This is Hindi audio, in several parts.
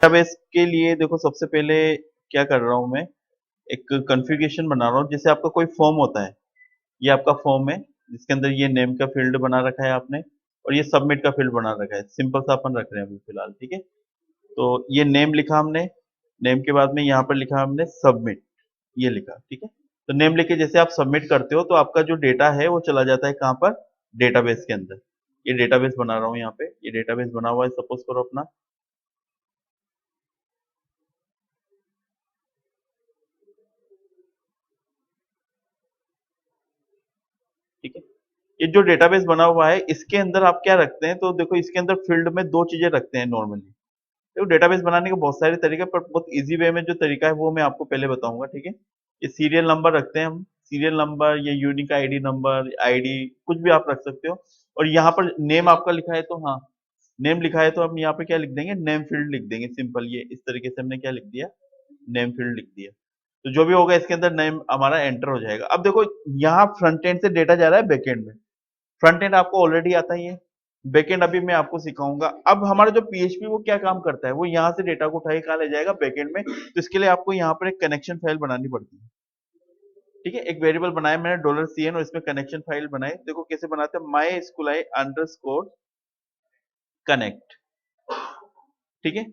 डेटाबेस के लिए देखो सबसे पहले क्या कर रहा हूँ मैं, एक कॉन्फ़िगरेशन बना रहा हूँ। जैसे आपका कोई फॉर्म होता है, ये आपका फॉर्म है जिसके अंदर ये नेम का फील्ड बना रखा है आपने, और ये सबमिट का फील्ड बना रखा है। सिंपल सा अपन रख रहे हैं अभी फिलहाल, ठीक है। तो ये नेम लिखा हमने, नेम के बाद में यहाँ पर लिखा हमने सबमिट, ये लिखा, ठीक है। तो नेम लिख के जैसे आप सबमिट करते हो तो आपका जो डेटा है वो चला जाता है कहाँ पर, डेटाबेस के अंदर। ये डेटाबेस बना रहा हूँ यहाँ पे, ये डेटाबेस बना हुआ है सपोज करो अपना, ठीक है। ये जो डेटाबेस बना हुआ है इसके अंदर आप क्या रखते हैं, तो देखो इसके अंदर फील्ड में दो चीजें रखते हैं नॉर्मली। देखो डेटाबेस बनाने के बहुत सारे तरीके, पर बहुत इजी वे में जो तरीका है वो मैं आपको पहले बताऊंगा, ठीक है। ये सीरियल नंबर रखते हैं हम, सीरियल नंबर, ये यूनिक आईडी नंबर, आईडी, कुछ भी आप रख सकते हो। और यहाँ पर नेम आपका लिखा है तो हाँ, नेम लिखा है तो हम यहाँ पे क्या लिख देंगे, नेम फील्ड लिख देंगे, सिंपल। ये इस तरीके से हमने क्या लिख दिया, नेम फील्ड लिख दिया। तो जो भी होगा इसके अंदर नेम हमारा एंटर हो जाएगा। अब देखो यहाँ फ्रंट एंड से डेटा जा रहा है बैक एंड में, फ्रंट एंड आपको ऑलरेडी आता ही है, बैकएंड अभी मैं आपको सिखाऊंगा। अब हमारा जो पीएचपी वो क्या काम करता है, वो यहाँ से डेटा को उठा के कहाँ ले जाएगा, बैकएंड में। तो इसके लिए आपको यहाँ पर एक कनेक्शन फाइल बनानी पड़ती है, ठीक है। एक वेरिएबल बनाया मैंने $CN, और इसमें कनेक्शन फाइल बनाए। देखो कैसे बनाते हैं, माई स्कूल अंडरस्कोर कनेक्ट, ठीक है।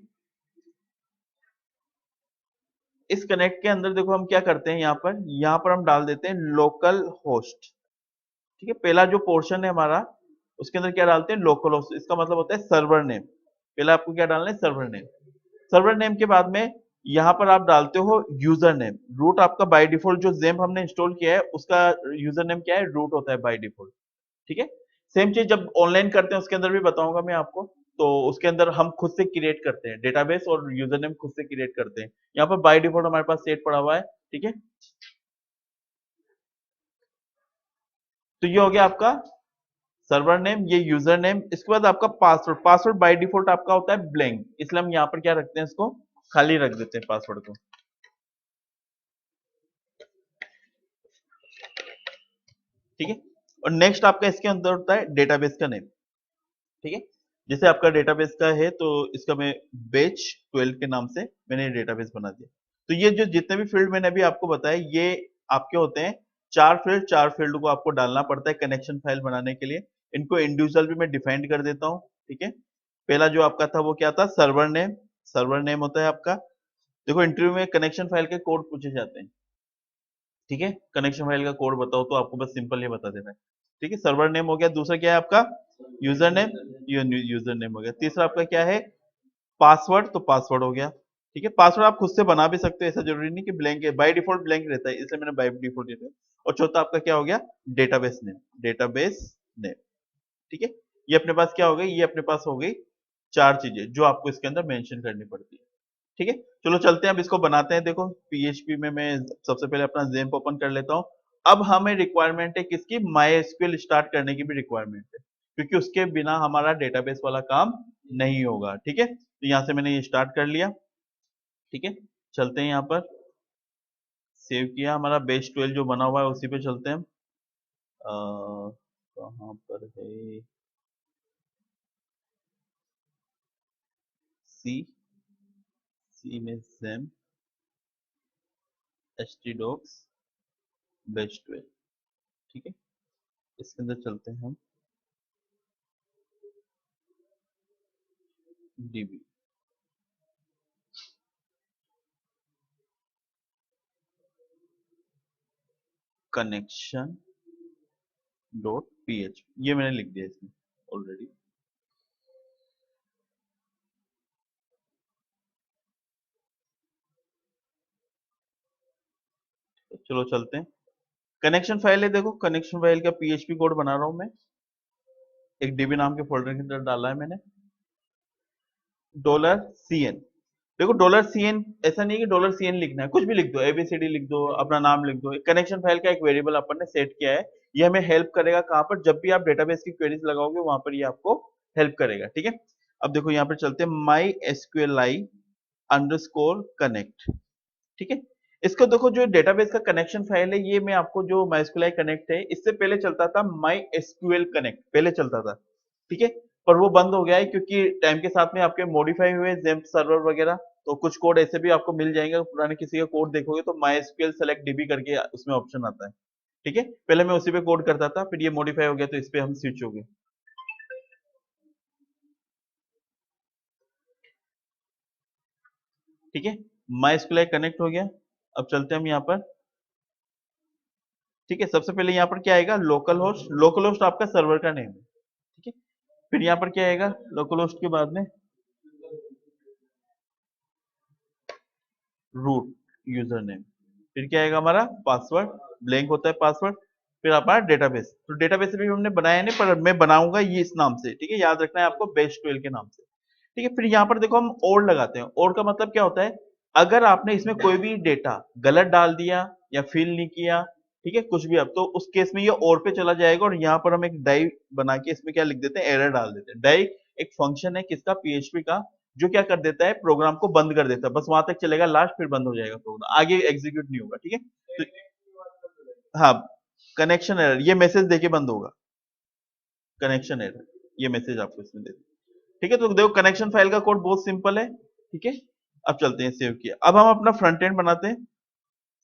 इस कनेक्ट के अंदर देखो हम क्या करते हैं, यहाँ पर हम डाल देते हैं लोकल होस्ट, ठीक है। पहला जो पोर्शन है हमारा, उसके अंदर क्या डालते हैं, लोकल होस्ट। इसका मतलब होता है सर्वर नेम। पहले आपको क्या डालना है, सर्वर नेम। सर्वर नेम के बाद में यहाँ पर आप डालते हो यूजर नेम। रूट आपका बाय डिफॉल्ट जो जेम्प हमने इंस्टॉल किया है उसका यूजर नेम क्या है, रूट होता है बाय डिफॉल्ट, ठीक है। सेम चीज जब ऑनलाइन करते हैं उसके अंदर भी बताऊंगा मैं आपको। तो उसके अंदर हम खुद से क्रिएट करते हैं डेटाबेस, और यूजर नेम खुद से क्रिएट करते हैं। यहाँ पर बाय डिफॉल्ट हमारे पास सेट पड़ा हुआ है, ठीक है। तो ये हो गया आपका सर्वर नेम, ये यूजर नेम। इसके बाद आपका पासवर्ड। पासवर्ड बाय डिफॉल्ट आपका होता है ब्लैंक, इसलिए हम यहाँ पर क्या रखते हैं, इसको खाली रख देते हैं पासवर्ड को, ठीक है। और नेक्स्ट आपका इसके अंदर होता है डेटाबेस का नेम, ठीक है। जैसे आपका डेटाबेस का है तो इसका मैं बेच 12 के नाम से मैंने डेटाबेस बना दिया। तो ये जो जितने भी फील्ड मैंने अभी आपको बताया, ये आपके होते हैं चार फील्ड को आपको डालना पड़ता है कनेक्शन फाइल बनाने के लिए। इनको इंडिविजुअल भी मैं डिफाइन कर देता हूँ, ठीक है। पहला जो आपका था वो क्या था, सर्वर नेम। सर्वर नेम होता है आपका, देखो इंटरव्यू में कनेक्शन फाइल के कोड पूछे जाते हैं, ठीक है। कनेक्शन फाइल का कोड बताओ, तो आपको बस सिंपल ये बता देना है, ठीक है। सर्वर नेम हो गया। दूसरा क्या है आपका, यूजर नेम, यूजर नेम हो गया। तीसरा आपका क्या है, पासवर्ड, तो पासवर्ड हो गया, ठीक है। पासवर्ड आप खुद से बना भी सकते हो, ऐसा जरूरी नहीं कि ब्लैंक है, बाय डिफॉल्ट ब्लैंक रहता है, इसलिए मैंने बाय डिफॉल्ट दिया। और चौथा आपका क्या हो गया, डेटाबेस नेम, डेटाबेस नेम, ठीक है। ये अपने पास क्या हो गई, ये अपने पास हो गई चार चीजें जो आपको इसके अंदर मेंशन करनी पड़ती है, ठीक है। चलो चलते हैं अब इसको बनाते हैं। देखो पीएचपी में मैं सबसे पहले अपना जेम्प ओपन कर लेता हूँ। अब हमें रिक्वायरमेंट है किसकी, माई एसक्यूएल स्टार्ट करने की भी रिक्वायरमेंट है, क्योंकि उसके बिना हमारा डेटाबेस वाला काम नहीं होगा, ठीक है। तो यहाँ से मैंने ये स्टार्ट कर लिया, ठीक है। चलते हैं यहाँ पर, सेव किया, हमारा बेस 12 जो बना हुआ है उसी पे चलते हैं हम। कहाँ पर है, सी, सी में जेम, htdocs, बेस 12, ठीक है। इसके अंदर चलते हैं हम, db, कनेक्शन डॉट php, ये मैंने लिख दिया इसमें ऑलरेडी। तो चलो चलते हैं, कनेक्शन फाइल है, देखो कनेक्शन फाइल का php कोड बना रहा हूं मैं, एक db नाम के फोल्डर के अंदर डाला है मैंने, $CN। देखो $CN ऐसा नहीं है कि $CN लिखना है, कुछ भी लिख दो, एबीसीडी लिख दो, अपना नाम लिख दो। कनेक्शन फाइल का एक वेरिएबल अपन ने सेट किया है, ये हमें हेल्प करेगा कहां पर, जब भी आप डेटाबेस की क्वेरीज लगाओगे वहां पर ये आपको हेल्प करेगा, ठीक है। अब देखो यहाँ पर चलते हैं, माई एसक्यूएलआई अंडरस्कोर कनेक्ट, ठीक है। इसको देखो जो डेटाबेस का कनेक्शन फाइल है, ये मैं आपको जो MySQLi कनेक्ट है, इससे पहले चलता था माई एसक्यूएल कनेक्ट, पहले चलता था, ठीक है। पर वो बंद हो गया है क्योंकि टाइम के साथ में आपके मॉडिफाई हुए जेम्प सर्वर वगैरह, तो कुछ कोड ऐसे भी आपको मिल जाएंगे, पुराने किसी का कोड देखोगे तो MySQL सेलेक्ट डीबी करके उसमें ऑप्शन आता है। ठीक है, पहले मैं उसी पे कोड करता था, फिर ये मॉडिफाई हो गया तो इस पे हम स्विच हो गए। ठीक है, MySQL कनेक्ट हो गया। अब चलते हैं हम यहाँ पर। ठीक है, सबसे पहले यहाँ पर क्या आएगा, लोकल होस्ट आपका सर्वर का नेम है। ठीक है, फिर यहाँ पर क्या आएगा, लोकल होस्ट के बाद में रूट यूजर नेम, फिर क्या आएगा हमारा पासवर्ड, ब्लैंक होता है पासवर्ड, फिर हमारा डेटाबेस। तो डेटाबेस भी हमने बनाया नहीं, पर मैं बनाऊंगा ये इस नाम से। ठीक है, याद रखना है आपको, बेस्ट 12 के नाम से। ठीक है, फिर यहाँ पर देखो हम और लगाते हैं। और का मतलब क्या होता है, अगर आपने इसमें कोई भी डेटा गलत डाल दिया या फिल नहीं किया, ठीक है, कुछ भी आप, तो उस केस में ये और पे चला जाएगा, और यहाँ पर हम एक डाई बना के इसमें क्या लिख देते हैं, एरर डाल देते हैं। डाई एक फंक्शन है किसका, पीएचपी का, जो क्या कर देता है, प्रोग्राम को बंद कर देता है, बस वहां तक चलेगा लास्ट, फिर बंद हो जाएगा प्रोग्राम, आगे एग्जीक्यूट नहीं होगा। ठीक है, तो हाँ, कनेक्शन एरर, ये मैसेज देके बंद होगा, कनेक्शन एरर, ये मैसेज आपको इसमें दे। ठीक है, तो देखो कनेक्शन फाइल का कोड बहुत सिंपल है। ठीक है, अब चलते हैं, सेव किया। अब हम अपना फ्रंट एंड बनाते हैं।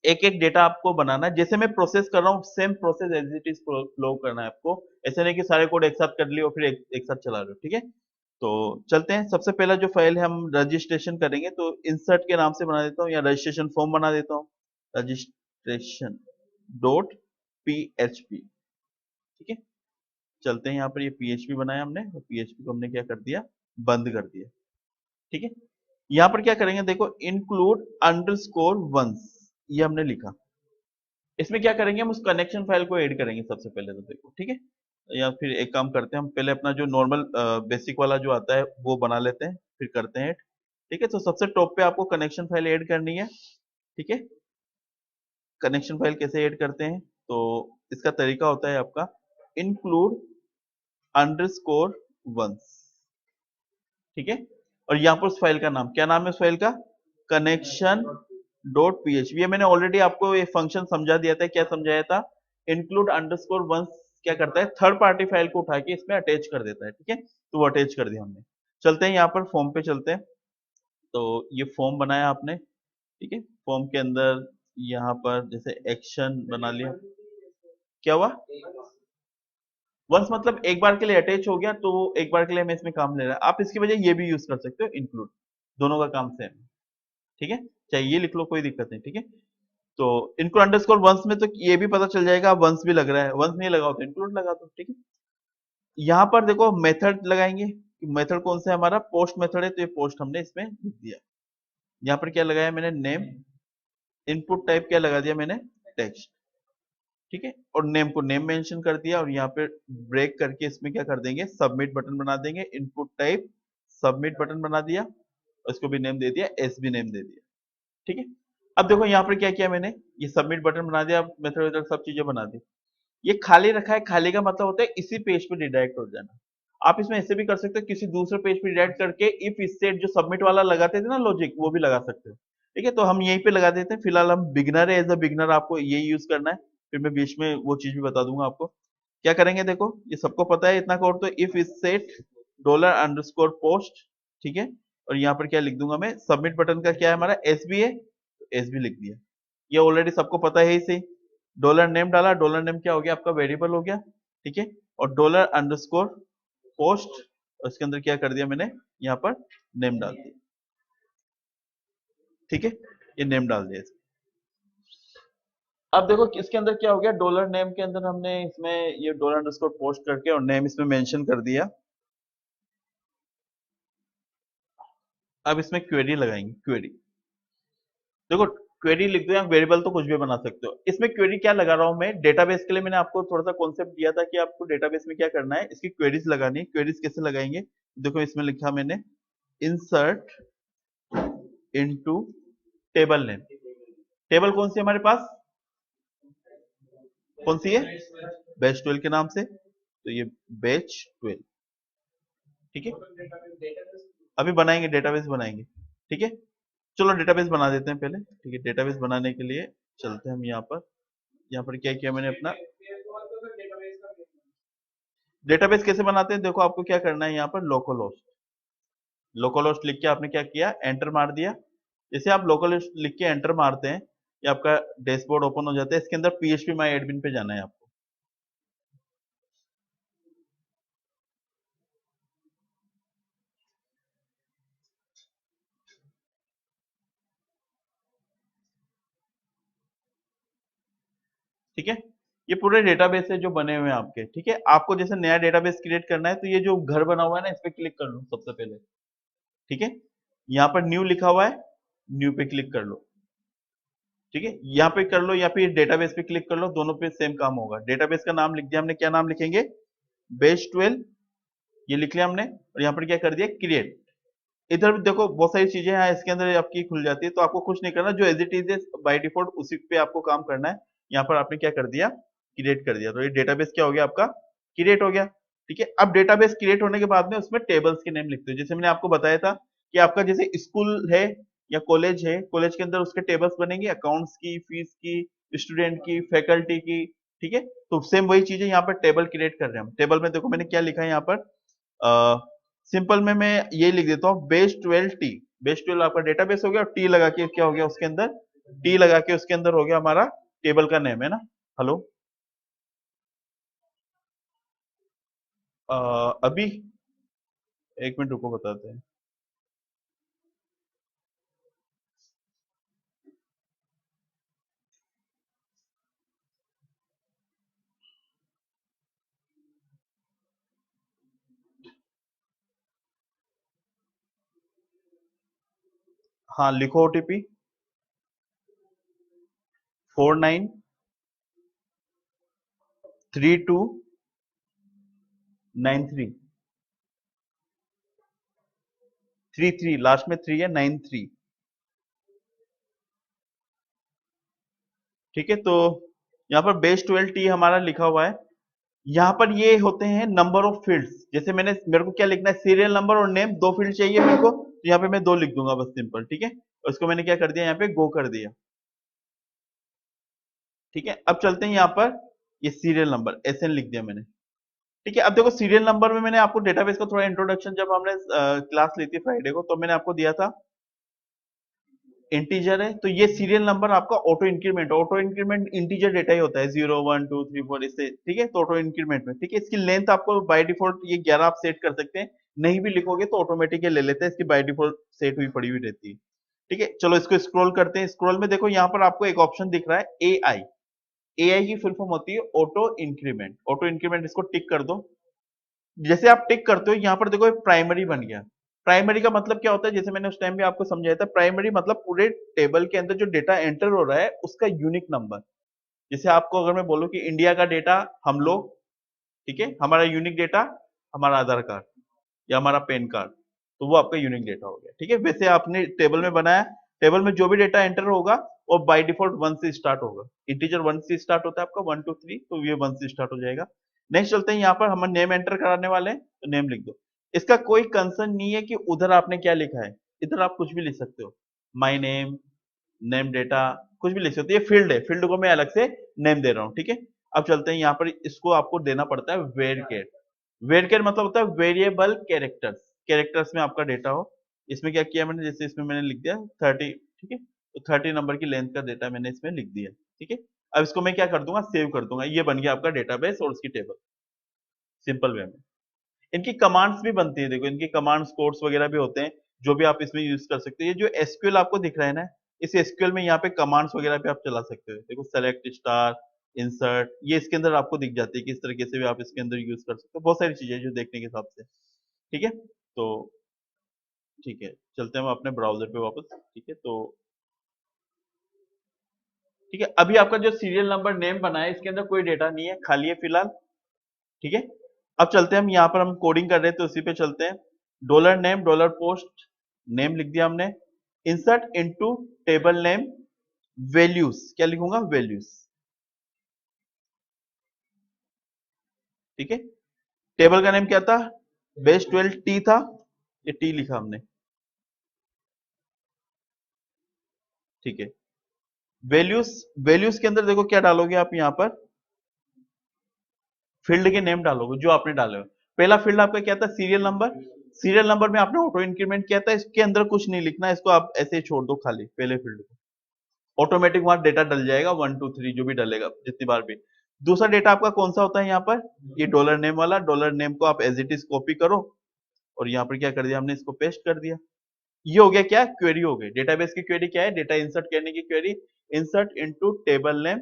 एक एक डेटा आपको बनाना है, जैसे मैं प्रोसेस कर रहा हूँ same process as it is flow करना है आपको। ऐसे नहीं कि सारे कोड एक साथ कर लिए और फिर एक साथ चला रहे हो। ठीक है, तो चलते हैं। सबसे पहला जो फाइल है हम रजिस्ट्रेशन करेंगे, तो इंसर्ट के नाम से बना देता हूँ, या रजिस्ट्रेशन फॉर्म बना देता हूँ, रजिस्ट्रेशन डॉट PHP। ठीक है, चलते हैं। यहाँ पर ये PHP बनाया हमने, और PHP को हमने क्या कर दिया, बंद कर दिया। ठीक है, यहाँ पर क्या करेंगे, देखो इंक्लूड अंडरस्कोर वंस, ये हमने लिखा। इसमें क्या करेंगे, हम उस कनेक्शन फाइल को ऐड करेंगे सबसे पहले, तो देखो। ठीक है, या फिर एक काम करते हैं, हम पहले अपना जो नॉर्मल बेसिक वाला जो आता है वो बना लेते हैं, फिर करते हैं ऐड। ठीक है, तो सबसे टॉप पे आपको कनेक्शन फाइल ऐड करनी है। ठीक है, कनेक्शन फाइल कैसे ऐड करते हैं, तो इसका तरीका होता है आपका, इंक्लूड अंडरस्कोर वंस। ठीक है, और यहाँ पर उस फाइल का नाम, क्या नाम है उस फाइल का, कनेक्शन डॉट PHP। ये मैंने ऑलरेडी आपको ये फंक्शन समझा दिया था। क्या समझाया था, इंक्लूड अंडरस्कोर वंस क्या करता है, थर्ड पार्टी फाइल को उठा के इसमें अटैच कर देता है। ठीक है, तो वो अटैच कर दिया हमने। चलते हैं यहाँ पर फॉर्म पे चलते हैं। तो ये फॉर्म बनाया आपने। ठीक है, फॉर्म के अंदर यहाँ पर जैसे एक्शन बना लिया। क्या हुआ, वंस मतलब एक बार के लिए अटैच हो गया, तो एक बार के लिए हमें इसमें काम ले रहा है। आप इसकी वजह ये भी यूज कर सकते हो, इंक्लूड, दोनों का काम सेम। ठीक है, चाहे ये लिख लो, कोई दिक्कत नहीं। ठीक है, तो इंक्लूड अंडरस्कोर वंस में तो ये भी पता चल जाएगा, वंस भी लग रहा है, वंस नहीं लगाओ तो इंक्लूड लगा दो। ठीक है, यहाँ पर देखो मेथड लगाएंगे। मेथड कौन सा है हमारा, पोस्ट मेथड है, तो ये पोस्ट हमने इसमें लिख दिया। यहाँ पर क्या लगाया मैंने, नेम। इनपुट टाइप क्या लगा दिया मैंने, टेक्स्ट। ठीक है, और नेम को नेम मेंशन कर दिया, और यहाँ पे ब्रेक करके इसमें क्या कर देंगे, सबमिट बटन बना देंगे। इनपुट टाइप सबमिट बटन बना दिया, और इसको भी नेम दे दिया, SB नेम दे दिया। ठीक है, अब देखो यहाँ पर क्या किया मैंने, ये सबमिट बटन बना दिया, मेथड वेथड सब चीजें बना दी। ये खाली रखा है, खाली का मतलब होता है इसी पेज पे रिडायरेक्ट हो जाना। आप इसमें ऐसे भी कर सकते हो, किसी दूसरे पेज पे रिडायरेक्ट करके इफ स्टेट जो सबमिट वाला लगाते थे ना लॉजिक, वो भी लगा सकते हो। ठीक है, तो हम यहीं पे लगा देते हैं। फिलहाल हम बिगनर है, एज अ बिगनर आपको ये यूज करना है, फिर मैं बीच में वो चीज भी बता दूंगा आपको। क्या करेंगे, देखो ये सबको पता है इतना कोड, तो इफ सेट $_पोस्ट। ठीक है, और यहाँ पर क्या लिख दूंगा मैं, सबमिट बटन का क्या है हमारा, SB है, SB लिख दिया। ये ऑलरेडी सबको पता है ही सही। डॉलर नेम डाला, डॉलर नेम क्या हो गया आपका, वेरिएबल हो गया। ठीक है, और $_पोस्ट, और इसके अंदर क्या कर दिया मैंने, यहाँ पर नेम डाल दिया। ठीक है, ये नेम डाल दिया। अब देखो इसके अंदर क्या हो गया, डॉलर नेम के अंदर हमने इसमें ये $_पोस्ट करके और नेम इसमें मेंशन कर दिया। अब इसमें क्वेरी लगाएंगे, क्वेरी। देखो क्वेरी लिख दो, या वेरिएबल तो कुछ भी बना सकते हो। इसमें क्वेरी क्या लगा रहा हूं मैं, डेटाबेस के लिए मैंने आपको थोड़ा सा कॉन्सेप्ट दिया था कि आपको डेटाबेस में क्या करना है, इसकी क्वेरीज लगानी है। क्वेरीज कैसे लगाएंगे, देखो इसमें लिखा मैंने, insert into table name. Table कौन सी है हमारे पास, कौन सी है, बैच 12 के नाम से, तो ये बैच 12। ठीक है, अभी बनाएंगे, डेटाबेस बनाएंगे। ठीक है, चलो डेटाबेस बना देते हैं पहले। ठीक है, डेटाबेस बनाने के लिए चलते हैं हम यहाँ पर। यहाँ पर क्या किया मैंने अपना, डेटाबेस कैसे बनाते हैं, देखो आपको क्या करना है, यहाँ पर लोकल होस्ट, लोकल होस्ट लिख के आपने क्या किया, एंटर मार दिया। जैसे आप लोकल होस्ट लिख के एंटर मारते हैं, ये आपका डैशबोर्ड ओपन हो जाता है। इसके अंदर PHP माई एडमिन पे जाना है आपको। ठीक है, ये पूरे डेटाबेस है जो बने हुए हैं आपके। ठीक है, आपको जैसे नया डेटाबेस क्रिएट करना है, तो ये जो घर बना हुआ है ना, इस पे क्लिक कर लो सबसे पहले। ठीक है, यहाँ पर न्यू लिखा हुआ है, न्यू पे क्लिक कर लो। ठीक है, यहाँ पे कर लो या फिर डेटाबेस पे क्लिक कर लो, दोनों पे सेम काम होगा। डेटाबेस का नाम लिख दिया हमने, क्या नाम लिखेंगे, बेस 12, ये लिख लिया हमने। और यहाँ पर क्या कर दिया, क्रिएट। इधर भी देखो बहुत सारी चीजें हैं इसके अंदर आपकी खुल जाती है, तो आपको कुछ नहीं करना, जो एज इट इज है बाय डिफॉल्ट उसी पे आपको काम करना है। यहाँ पर आपने क्या कर दिया, क्रिएट कर दिया, तो ये डेटाबेस क्या हो गया आपका, क्रिएट हो गया। ठीक है, अब डेटाबेस क्रिएट होने के बाद में उसमें टेबल्स के नेम लिखते हो। जैसे मैंने आपको बताया था कि आपका जैसे स्कूल है या कॉलेज है, कॉलेज के अंदर उसके टेबल्स बनेंगे, अकाउंट्स की, फीस की, स्टूडेंट की, फैकल्टी की। ठीक है, तो सेम वही चीजें यहाँ पर टेबल क्रिएट कर रहे हैं हम। टेबल में देखो मैंने क्या लिखा है यहाँ पर, सिंपल में मैं ये लिख देता हूँ, बेस 12 टी। बेस 12 आपका डेटाबेस हो गया, और टी लगा के क्या हो गया उसके अंदर, टी लगा के उसके अंदर हो गया हमारा टेबल का नेम, है ना। हेलो, अभी एक मिनट रुको, बताते हैं। हाँ लिखो, OTP 493293, 33 लास्ट में 3 है, 93। ठीक है, तो यहाँ पर बेस 12 टी हमारा लिखा हुआ है। यहाँ पर ये होते हैं नंबर ऑफ फील्ड्स। जैसे मेरे को क्या लिखना है, सीरियल नंबर और नेम, दो फील्ड चाहिए मेरे को, तो यहाँ पे मैं दो लिख दूंगा बस, सिंपल। ठीक है, और इसको मैंने क्या कर दिया, यहाँ पे गो कर दिया। ठीक है, अब चलते हैं यहाँ पर, ये सीरियल नंबर SN लिख दिया मैंने। ठीक है, अब देखो सीरियल नंबर में मैंने आपको डेटाबेस का थोड़ा इंट्रोडक्शन, जब हमने क्लास ली थी फ्राइडे को, तो मैंने आपको दिया था इंटीजर है, तो ये सीरियल नंबर आपका ऑटो इंक्रीमेंट इंटीजर डेटा ही होता है, 0 1 2 3 4 इससे। ठीक है, तो ऑटो इंक्रीमेंट में, ठीक है, इसकी लेंथ आपको बाय डिफॉल्ट ये 11 आप सेट कर सकते हैं। नहीं भी लिखोगे तो ऑटोमेटिक ये ले लेते हैं, इसकी बाय डिफॉल्ट सेट हुई पड़ी हुई रहती है। ठीक है, चलो इसको स्क्रॉल करते हैं। स्क्रॉल में देखो यहाँ पर आपको एक ऑप्शन दिख रहा है, AI। AI की फुल फॉर्म होती है ऑटो इंक्रीमेंट। ऑटो इंक्रीमेंट, इसको टिक कर दो। जैसे आप टिक करते हो, यहाँ पर देखो प्राइमरी बन गया। प्राइमरी का मतलब क्या होता है, जैसे मैंने उस टाइम भी आपको समझाया था, प्राइमरी मतलब पूरे टेबल के अंदर जो डेटा एंटर हो रहा है उसका यूनिक नंबर। जैसे आपको अगर मैं बोलूं कि इंडिया का डेटा हम लोग, ठीक है, हमारा यूनिक डेटा हमारा आधार कार्ड या हमारा पैन कार्ड, तो वो आपका यूनिक डेटा हो गया। ठीक है, वैसे आपने टेबल में बनाया, टेबल में जो भी डेटा एंटर होगा वो बाय डिफॉल्ट 1 से स्टार्ट होगा। इंटीजर 1 से स्टार्ट होता है आपका, 1 2 3, तो ये 1 से स्टार्ट हो जाएगा। नेक्स्ट चलते हैं, यहाँ पर हम नेम एंटर कराने वाले हैं, तो नेम लिख दो। इसका कोई कंसर्न नहीं है कि उधर आपने क्या लिखा है, इधर आप कुछ भी लिख सकते हो, माई नेम, नेम डेटा, कुछ भी लिख सकते हो। ये फील्ड है, फील्ड को मैं अलग से नेम दे रहा हूँ। ठीक है, अब चलते हैं यहाँ पर, इसको आपको देना पड़ता है वेर केयर। वेर केयर मतलब होता है वेरिएबल कैरेक्टर्स, कैरेक्टर्स में आपका डेटा हो। इसमें क्या किया मैंने, जैसे इसमें मैंने लिख दिया 30। ठीक है, तो 30 नंबर की लेंथ का डेटा मैंने इसमें लिख दिया। ठीक है, अब इसको मैं क्या कर दूंगा, सेव कर दूंगा। ये बन गया आपका डेटाबेस और उसकी टेबल, सिंपल वे में। इनकी कमांड्स भी बनती है, देखो इनकी कमांड्स कोड्स वगैरह भी होते हैं, जो भी आप इसमें यूज कर सकते हैं। ये जो एसक्यूएल आपको दिख रहा है ना, इस एसक्यूएल में यहाँ पे कमांड्स वगैरह भी आप चला सकते हो। देखो सेलेक्ट स्टार, इंसर्ट, ये इसके अंदर आपको दिख जाती है, किस तरीके से भी आप इसके अंदर यूज कर सकते हो। बहुत सारी चीजें जो देखने के हिसाब से। ठीक है, तो ठीक है, चलते हैं हम अपने ब्राउजर पे वापस। ठीक है, तो ठीक है, अभी आपका जो सीरियल नंबर नेम बना है, इसके अंदर कोई डेटा नहीं है, खाली है फिलहाल। ठीक है, अब चलते हैं हम, यहाँ पर हम कोडिंग कर रहे हैं तो उसी पे चलते हैं। Dollar name, dollar post, name लिख दिया हमने। Insert into table name, values, क्या लिखूंगा, वैल्यूज। ठीक है, टेबल का नेम क्या था, बेस 12 टी था, ये टी लिखा हमने। ठीक है, वैल्यूज, वैल्यूज के अंदर देखो क्या डालोगे आप यहाँ पर, फील्ड के नेम डालोगे जो आपने डाले हो। पहला फील्ड आपका क्या था, सीरियल नंबर। सीरियल नंबर में आपने ऑटो इंक्रीमेंट किया था, इसके अंदर कुछ नहीं लिखना, इसको आप ऐसे ही छोड़ दो खाली पहले फील्ड को। ऑटोमेटिक वहां डेटा डल जाएगा, 1 2 3 जो भी डलेगा जितनी बार भी। दूसरा डेटा आपका कौन सा होता है यहाँ पर, ये डॉलर नेम वाला। डॉलर नेम को आप एज इट इज कॉपी करो और यहाँ पर क्या कर दिया हमने, इसको पेस्ट कर दिया। ये हो गया क्या, क्वेरी हो गई। डेटाबेस की क्वेरी क्या है, डेटा इंसर्ट करने की query. Insert into table name,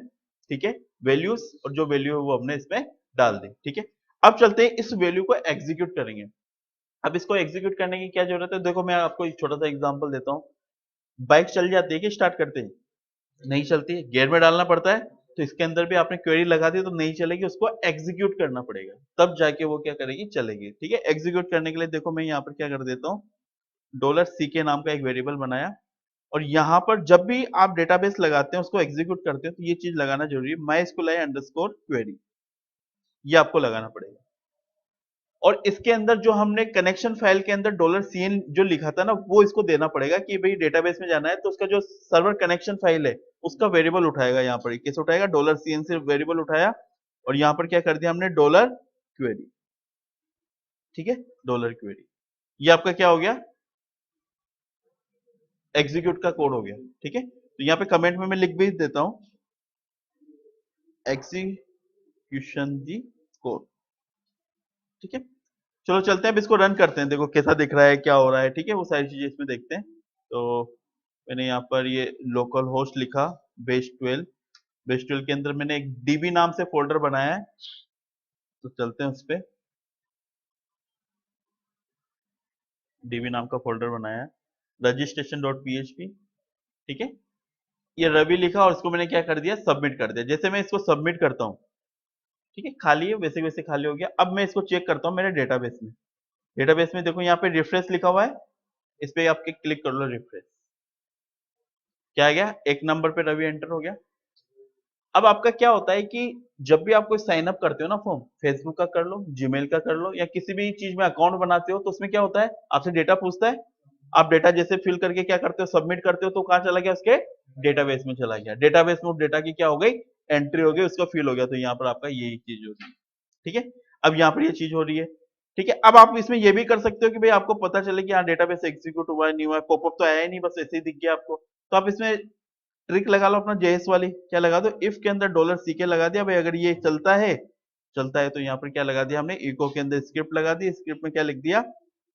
ठीक है, वैल्यूज, और जो वैल्यू है वो हमने इसमें डाल दी, ठीक है। अब चलते हैं इस वैल्यू को एग्जीक्यूट करेंगे। अब इसको एग्जीक्यूट करने की क्या जरूरत है, देखो मैं आपको एक छोटा सा एग्जांपल देता हूँ। बाइक चल जाती है कि स्टार्ट करते हैं, नहीं चलती है, गियर में डालना पड़ता है। तो इसके अंदर भी आपने क्वेरी लगा दी तो नहीं चलेगी, उसको एग्जीक्यूट करना पड़ेगा, तब जाके वो क्या करेगी, चलेगी, ठीक है। एग्जीक्यूट करने के लिए देखो मैं यहाँ पर क्या कर देता हूँ, $C के नाम का एक वेरिएबल बनाया। और यहाँ पर जब भी आप डेटाबेस लगाते हैं, उसको एग्जीक्यूट करते हैं, तो ये चीज लगाना जरूरी है, MySQL अंडरस्कोर क्वेरी, ये आपको लगाना पड़ेगा। और इसके अंदर जो हमने कनेक्शन फाइल के अंदर $CN जो लिखा था ना, वो इसको देना पड़ेगा कि भाई डेटाबेस में जाना है तो उसका जो सर्वर कनेक्शन फाइल है उसका वेरिएबल उठाएगा। यहाँ पर कैसे उठाएगा, $CN से वेरिएबल उठाया और यहाँ पर क्या कर दिया हमने, डॉलर क्वेरी, ठीक है, डॉलर क्वेरी। ये आपका क्या हो गया, एग्जीक्यूट का कोड हो गया, ठीक है। तो यहाँ पे कमेंट में मैं लिख भी देता हूं, एग्जीक्यूशन दी कोड, ठीक है। चलो चलते हैं, अब इसको रन करते हैं, देखो कैसा दिख रहा है, क्या हो रहा है, ठीक है, वो सारी चीजें इसमें देखते हैं। तो मैंने यहाँ पर ये लोकल होस्ट लिखा, बेस 12 के अंदर मैंने एक डीबी नाम से फोल्डर बनाया है, तो चलते हैं उस पर। डीबी नाम का फोल्डर बनाया है, रजिस्ट्रेशन डॉट पीएचपी, ठीक है। ये रवि लिखा और इसको मैंने क्या कर दिया, सबमिट कर दिया। जैसे मैं इसको सबमिट करता हूँ, ठीक है, खाली है, वैसे वैसे खाली हो गया। अब मैं इसको चेक करता हूँ मेरे डेटाबेस में। डेटाबेस में देखो यहाँ पे रिफ्रेश लिखा हुआ है, इस पे आपके क्लिक कर लो, रिफ्रेश, क्या आ गया, एक नंबर पे रवि एंटर हो गया। अब आपका क्या होता है कि जब भी आप कोई साइन अप करते हो ना फॉर्म, फेसबुक का कर लो, जीमेल का कर लो, या किसी भी चीज में अकाउंट बनाते हो, तो उसमें क्या होता है, आपसे डेटा पूछता है। आप डेटा जैसे फिल करके क्या करते हो, सबमिट करते हो, तो कहाँ चला गया, उसके डेटाबेस में चला गया। डेटाबेस में डेटा की क्या हो गई, एंट्री हो गई, उसका फिल हो गया। तो यहाँ पर आपका यही चीज होगी, ठीक है। अब यहाँ पर ये चीज हो रही है, ठीक है। अब आप इसमें ये भी कर सकते हो कि भाई आपको पता चले कि हाँ डेटाबेस एग्जीक्यूट हुआ है, नहीं हुआ है, पॉपअप तो आया ही नहीं, बस ऐसे ही दिख गया आपको। तो आप इसमें ट्रिक लगा लो अपना, जेएस वाली, क्या लगा दो, इफ के अंदर $CK लगा दिया भाई, अगर ये चलता है तो यहाँ पर क्या लगा दिया हमने, इको के अंदर स्क्रिप्ट लगा दी, स्क्रिप्ट में क्या लिख दिया,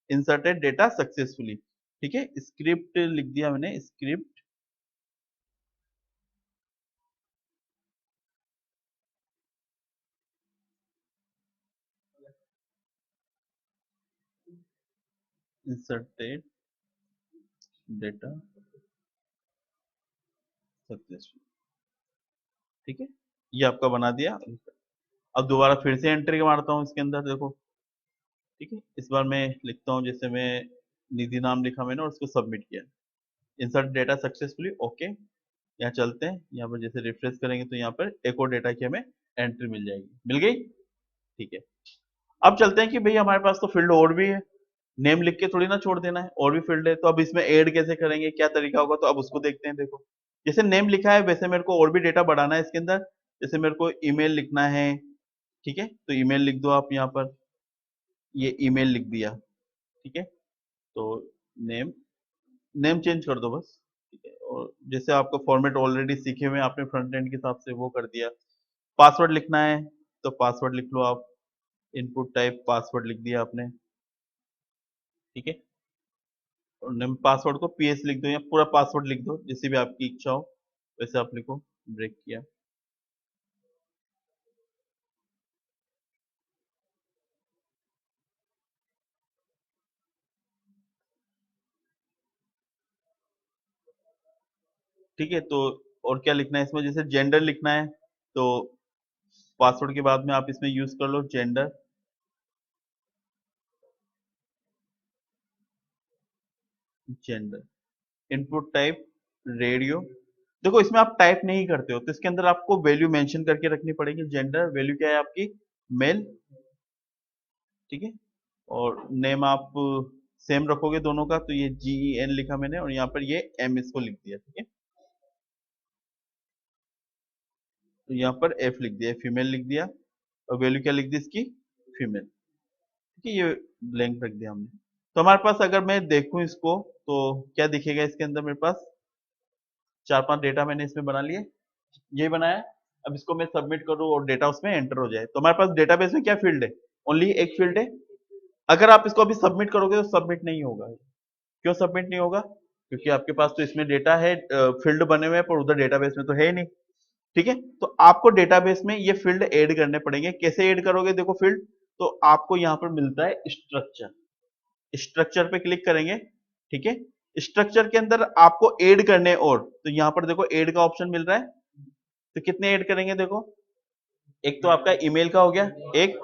इंसर्टेड डेटा सक्सेसफुली, ठीक है। स्क्रिप्ट लिख दिया मैंने, स्क्रिप्ट इंसर्टेड डेटा सक्सेसफुल, ठीक है, ये आपका बना दिया। अब दोबारा फिर से एंट्री मारता हूँ इसके अंदर, देखो, ठीक है। इस बार मैं लिखता हूँ, जैसे मैं निधि नाम लिखा मैंने और उसको सबमिट किया, इंसर्ट डेटा सक्सेसफुली, ओके। यहाँ चलते हैं, यहाँ पर जैसे रिफ्रेश करेंगे तो यहाँ पर एक और डेटा की हमें एंट्री मिल जाएगी, मिल गई, ठीक है। अब चलते हैं कि भाई हमारे पास तो फील्ड और भी है, नेम लिख के थोड़ी ना छोड़ देना है, और भी फील्ड है, तो अब इसमें ऐड कैसे करेंगे, क्या तरीका होगा, तो अब उसको देखते हैं। देखो जैसे नेम लिखा है, वैसे मेरे को और भी डेटा बढ़ाना है इसके अंदर। जैसे मेरे को ईमेल लिखना है, ठीक है, तो ईमेल लिख दो आप यहाँ पर, ये ईमेल लिख दिया, ठीक है। तो नेम नेम चेंज कर दो बस, ठीक है। और जैसे आपका फॉर्मेट ऑलरेडी सीखे हुए हैं आपने फ्रंट एंड के हिसाब से, वो कर दिया। पासवर्ड लिखना है तो पासवर्ड लिख लो आप, इनपुट टाइप पासवर्ड लिख दिया आपने, ठीक है। और नेम पासवर्ड को पीएस लिख दो, या पूरा पासवर्ड लिख दो, जैसे भी आपकी इच्छा हो वैसे आप लिखो, ब्रेक किया, ठीक है। तो और क्या लिखना है इसमें, जैसे जेंडर लिखना है तो पासवर्ड के बाद में आप इसमें यूज कर लो जेंडर, इनपुट टाइप रेडियो। देखो इसमें आप टाइप नहीं करते हो तो इसके अंदर आपको वैल्यू मेंशन करके रखनी पड़ेगी। जेंडर वैल्यू क्या है आपकी, मेल, ठीक है। और नेम आप सेम रखोगे दोनों का, तो ये GEN लिखा मैंने और यहाँ पर ये M इसको लिख दिया, ठीक है। तो यहाँ पर F लिख दिया, फीमेल लिख दिया। और वैल्यू क्या लिख दी इसकी, फीमेल। ठीक है, ये ब्लैंक रख दिया हमने। तो हमारे पास अगर मैं देखूं इसको तो क्या दिखेगा इसके अंदर, मेरे पास 4-5 डेटा मैंने इसमें बना लिए, ये बनाया। अब इसको मैं सबमिट करूं और डेटा उसमें एंटर हो जाए, तो हमारे पास डेटाबेस में क्या फील्ड है, ओनली एक फील्ड है। अगर आप इसको अभी सबमिट करोगे तो सबमिट नहीं होगा। क्यों सबमिट नहीं होगा, क्योंकि आपके पास तो इसमें डेटा है, फील्ड बने हुए हैं, पर उधर डेटाबेस में तो है ही नहीं। ठीक है, तो आपको डेटाबेस में ये फील्ड ऐड करने पड़ेंगे। कैसे ऐड करोगे, देखो फील्ड, तो आपको यहां पर मिलता है स्ट्रक्चर, स्ट्रक्चर पे क्लिक करेंगे। ठीक है, स्ट्रक्चर के अंदर आपको ऐड करने, और तो यहां पर देखो ऐड का ऑप्शन मिल रहा है। तो कितने ऐड करेंगे, देखो एक तो आपका ईमेल का हो गया, एक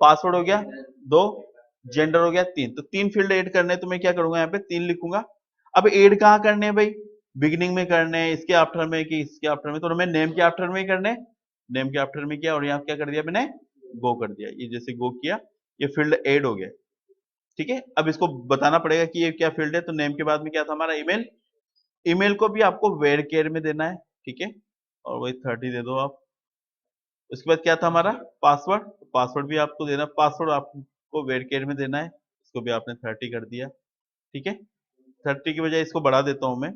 पासवर्ड हो गया, दो जेंडर हो गया, तीन। तो तीन फील्ड ऐड करने, तो मैं क्या करूंगा, यहाँ पे तीन लिखूंगा। अब ऐड कहाँ करने हैं भाई, बिगिनिंग में करने हैं, इसके आफ्टर में कि इसके आफ्टर में, तो मैं नेम के आफ्टर में ही करने, नेम के आफ्टर में किया, और यहाँ क्या कर दिया मैंने, गो कर दिया। ये जैसे गो किया, ये फील्ड ऐड हो गया। ठीक है, अब इसको बताना पड़ेगा कि ये क्या फील्ड है। तो नेम के बाद में क्या था हमारा, ईमेल। ईमेल को भी आपको वेर केयर में देना है। ठीक है, और वही 30 दे दो आप। उसके बाद क्या था हमारा, पासवर्ड, पासवर्ड भी आपको देना, पासवर्ड आपको वेर केयर में देना है। इसको भी आपने 30 कर दिया। ठीक है, 30 की बजाय इसको बढ़ा देता हूं मैं,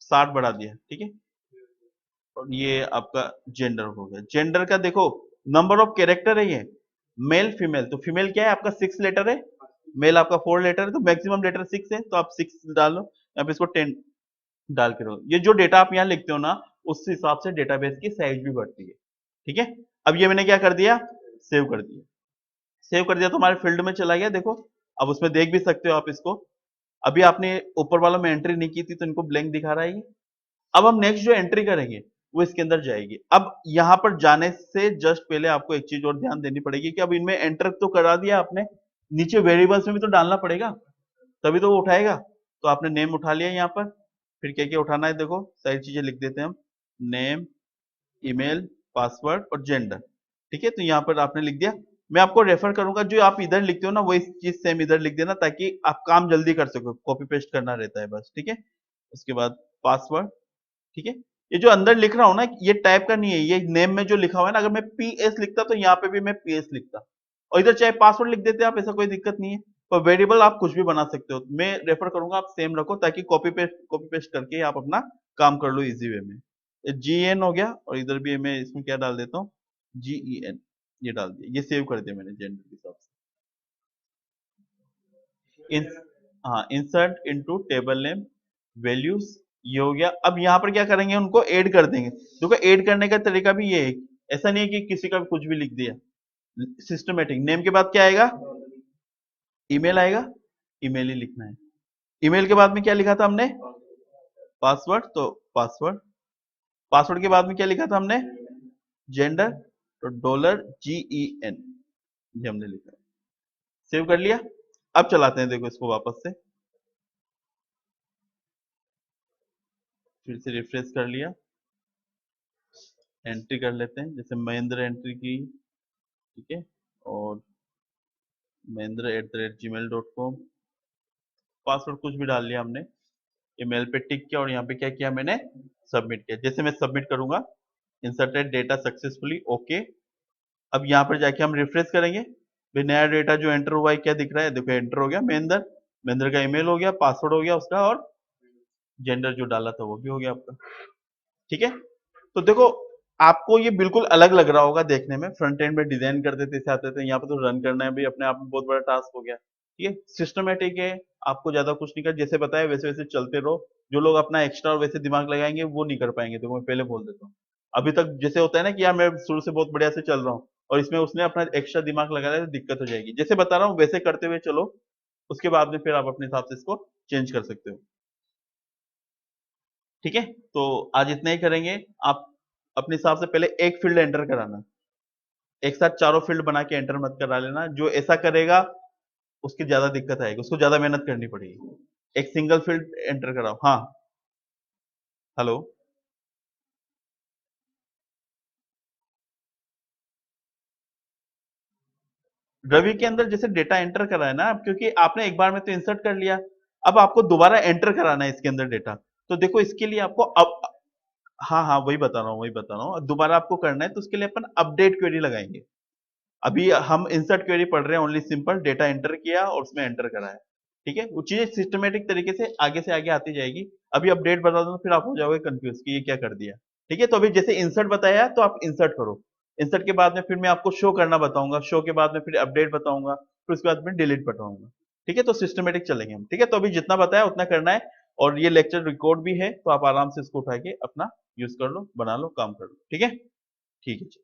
60 बढ़ा दिया। ठीक है, और ये आपका जेंडर हो गया। जेंडर का देखो नंबर ऑफ कैरेक्टर है ये, मेल फीमेल। तो फीमेल क्या है आपका 6 लेटर है, मेल आपका 4 लेटर है, तो मैक्सिमम लेटर 6 है, तो आप 6 डालो, यहाँ पे इसको 10 डाल के रहो। ये जो डेटा आप यहाँ लिखते हो ना, उस हिसाब से डेटाबेस की साइज भी बढ़ती है। ठीक है, अब ये मैंने क्या कर दिया, सेव कर दिया। सेव कर दिया तो हमारे फील्ड में चला गया, देखो अब उसमें देख भी सकते हो आप इसको। अभी आपने ऊपर वालों में एंट्री नहीं की थी तो इनको ब्लैंक दिखा रहा है ये। अब हम नेक्स्ट जो एंट्री करेंगे वो इसके अंदर जाएगी। अब यहाँ पर जाने से जस्ट पहले आपको एक चीज और ध्यान देनी पड़ेगी कि अब इनमें एंटर तो करा दिया आपने, नीचे वेरिएबल्स में भी तो डालना पड़ेगा, तभी तो वो उठाएगा। तो आपने नेम उठा लिया यहाँ पर, फिर क्या क्या उठाना है, देखो सारी चीजें लिख देते हैं हम, नेम, ईमेल, पासवर्ड और जेंडर। ठीक है, तो यहाँ पर आपने लिख दिया। मैं आपको रेफर करूंगा, जो आप इधर लिखते हो ना वही चीज सेम इधर लिख देना, ताकि आप काम जल्दी कर सको, कॉपी पेस्ट करना रहता है बस। ठीक है, उसके बाद पासवर्ड। ठीक है, ये जो अंदर लिख रहा हूं ना, ये टाइप का नहीं है, ये नेम में जो लिखा हुआ है ना, अगर मैं पीएस लिखता तो यहाँ पे भी मैं पीएस लिखता, और इधर चाहे पासवर्ड लिख देते आप, ऐसा कोई दिक्कत नहीं है। पर वेरिएबल आप कुछ भी बना सकते हो, मैं रेफर करूंगा आप सेम रखो, ताकि कॉपी पेस्ट करके आप अपना काम कर लो इजी वे में। जी एन हो गया, और इधर भी मैं इसमें क्या डाल देता हूँ, जी ई एन, ये डाल दिया, ये सेव कर दिया मैंने जेंडर के हिसाब से। हाँ, insert into table name values, ये हो गया। अब यहाँ पर क्या करेंगे, उनको ऐड कर देंगे। देखो ऐड करने का तरीका भी ये है, ऐसा नहीं है कि किसी का भी कुछ भी लिख दिया, सिस्टमेटिक। नेम के बाद क्या आएगा, ईमेल आएगा, ईमेल ही लिखना है। ईमेल के बाद में क्या लिखा था हमने, पासवर्ड, तो पासवर्ड। पासवर्ड के बाद में क्या लिखा था हमने, जेंडर, तो $GEN, ये हमने लिखा है। सेव कर लिया। अब चलाते हैं, देखो इसको वापस से, फिर से रिफ्रेश कर लिया, एंट्री कर लेते हैं, जैसे महेंद्र एंट्री की। ठीक है, और Mahindra@gmail.com, पासवर्ड कुछ भी डाल लिया हमने, ईमेल पे टिक किया, और यहाँ पे क्या किया मैंने, सबमिट किया। जैसे मैं सबमिट करूंगा, इंसर्टेड डेटा सक्सेसफुली, ओके। अब यहाँ पर जाके हम रिफ्रेश करेंगे, फिर नया डेटा जो एंटर हुआ है क्या दिख रहा है, देखो एंटर हो गया महेंद्र, महेंद्र का ईमेल हो गया, पासवर्ड हो गया उसका, और जेंडर जो डाला था वो भी हो गया आपका। ठीक है, तो देखो आपको ये बिल्कुल अलग लग रहा होगा देखने में, फ्रंट एंड में डिजाइन करते थे, इसे आते थे, यहाँ पे तो रन करना है भाई, अपने आप में बहुत बड़ा टास्क हो गया। ठीक है, सिस्टमेटिक है, आपको ज्यादा कुछ नहीं कर, जैसे बताया वैसे वैसे चलते रहो। जो लोग अपना एक्स्ट्रा और वैसे दिमाग लगाएंगे वो नहीं कर पाएंगे, तो मैं पहले बोल देता हूँ। अभी तक जैसे होता है ना कि यार मैं शुरू से बहुत बढ़िया से चल रहा हूँ, और इसमें उसने अपना एक्स्ट्रा दिमाग लगा है, तो दिक्कत हो जाएगी। जैसे बता रहा हूँ वैसे करते हुए चलो, उसके बाद में फिर आप अपने हिसाब से इसको चेंज कर सकते हो। ठीक है, तो आज इतना ही करेंगे। आप अपने हिसाब से पहले एक फील्ड एंटर कराना, एक साथ चारों फील्ड बना के एंटर मत करा लेना। जो ऐसा करेगा उसकी ज्यादा दिक्कत आएगी, उसको ज्यादा मेहनत करनी पड़ेगी। एक सिंगल फील्ड एंटर कराओ। हाँ, हेलो। रवि के अंदर जैसे डेटा एंटर करा है ना, क्योंकि आपने एक बार में तो इंसर्ट कर लिया, अब आपको दोबारा एंटर कराना है इसके अंदर डेटा। तो देखो इसके लिए आपको अब, हाँ हाँ वही बता रहा हूँ, वही बता रहा हूँ, दोबारा आपको करना है, तो उसके लिए अपन अपडेट क्वेरी लगाएंगे। अभी हम इंसर्ट क्वेरी पढ़ रहे हैं, ओनली सिंपल डेटा एंटर किया और उसमें एंटर करा है। ठीक है, वो चीजें सिस्टमेटिक तरीके से आगे आती जाएगी। अभी अपडेट बता दूं फिर आप हो जाओगे कंफ्यूज कि ये क्या कर दिया। ठीक है, तो अभी जैसे इंसर्ट बताया तो आप इंसर्ट करो। इंसर्ट के बाद में फिर मैं आपको शो करना बताऊंगा, शो के बाद में फिर अपडेट बताऊंगा, फिर उसके बाद में डिलीट बताऊंगा। ठीक है, तो सिस्टमेटिक चलेंगे हम। ठीक है, तो अभी जितना बताया उतना करना है। और ये लेक्चर रिकॉर्ड भी है, तो आप आराम से इसको उठा के अपना यूज कर लो, बना लो, काम कर लो। ठीक है, ठीक है।